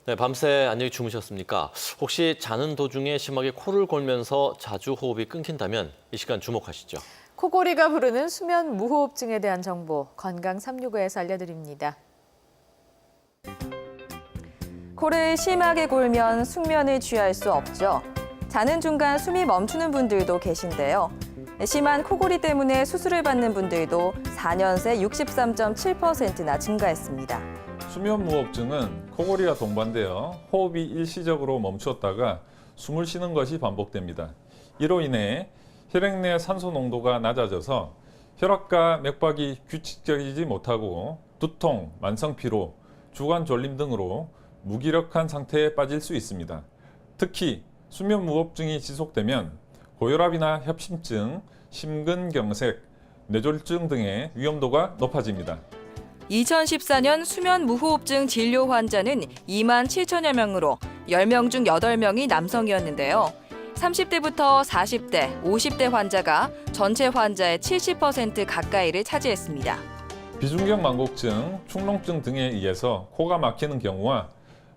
네, 밤새 안녕히 주무셨습니까? 혹시 자는 도중에 심하게 코를 골면서 자주 호흡이 끊긴다면 이 시간 주목하시죠. 코골이가 부르는 수면 무호흡증에 대한 정보 건강 365에서 알려드립니다. 코를 심하게 골면 숙면을 취할 수 없죠. 자는 중간 숨이 멈추는 분들도 계신데요. 심한 코골이 때문에 수술을 받는 분들도 4년 새 63.7%나 증가했습니다. 수면무호흡증은 코골이와 동반되어 호흡이 일시적으로 멈추었다가 숨을 쉬는 것이 반복됩니다. 이로 인해 혈액 내 산소 농도가 낮아져서 혈압과 맥박이 규칙적이지 못하고 두통, 만성피로, 주간 졸림 등으로 무기력한 상태에 빠질 수 있습니다. 특히 수면무호흡증이 지속되면 고혈압이나 협심증, 심근경색, 뇌졸중 등의 위험도가 높아집니다. 2014년 수면 무호흡증 진료 환자는 2만 7천여 명으로 10명 중 8명이 남성이었는데요. 30대부터 40대, 50대 환자가 전체 환자의 70% 가까이를 차지했습니다. 비중격만곡증, 축농증 등에 의해서 코가 막히는 경우와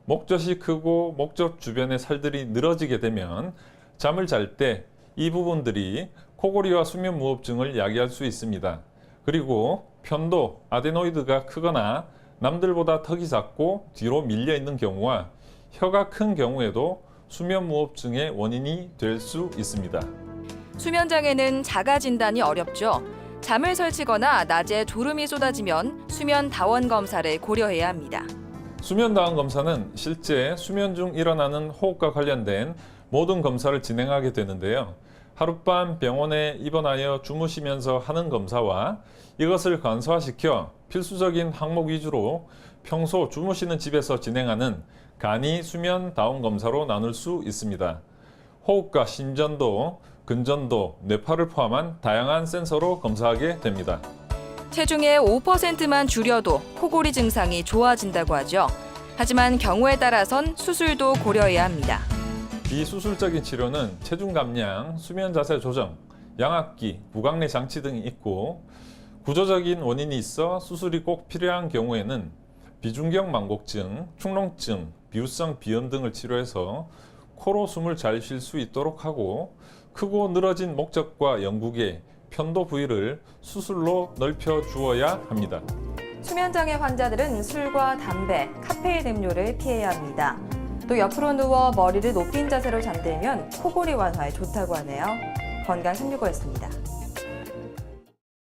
목젖이 크고 목젖 주변의 살들이 늘어지게 되면 잠을 잘 때 이 부분들이 코골이와 수면무호흡증을 야기할 수 있습니다. 그리고 편도, 아데노이드가 크거나 남들보다 턱이 작고 뒤로 밀려 있는 경우와 혀가 큰 경우에도 수면무호흡증의 원인이 될 수 있습니다. 수면장애는 자가 진단이 어렵죠. 잠을 설치거나 낮에 졸음이 쏟아지면 수면 다원 검사를 고려해야 합니다. 수면다원 검사는 실제 수면 중 일어나는 호흡과 관련된 모든 검사를 진행하게 되는데요. 하룻밤 병원에 입원하여 주무시면서 하는 검사와 이것을 간소화시켜 필수적인 항목 위주로 평소 주무시는 집에서 진행하는 간이 수면 다원 검사로 나눌 수 있습니다. 호흡과 심전도, 근전도, 뇌파를 포함한 다양한 센서로 검사하게 됩니다. 체중의 5%만 줄여도 코골이 증상이 좋아진다고 하죠. 하지만 경우에 따라선 수술도 고려해야 합니다. 비수술적인 치료는 체중 감량, 수면 자세 조정, 양압기, 구강내 장치 등이 있고 구조적인 원인이 있어 수술이 꼭 필요한 경우에는 비중격만곡증, 축농증, 비후성 비염 등을 치료해서 코로 숨을 잘 쉴 수 있도록 하고 크고 늘어진 목젖과 영국의 편도 부위를 수술로 넓혀 주어야 합니다. 수면장애 환자들은 술과 담배, 카페인 음료를 피해야 합니다. 또 옆으로 누워 머리를 높인 자세로 잠들면 코골이 완화에 좋다고 하네요. 건강 365였습니다.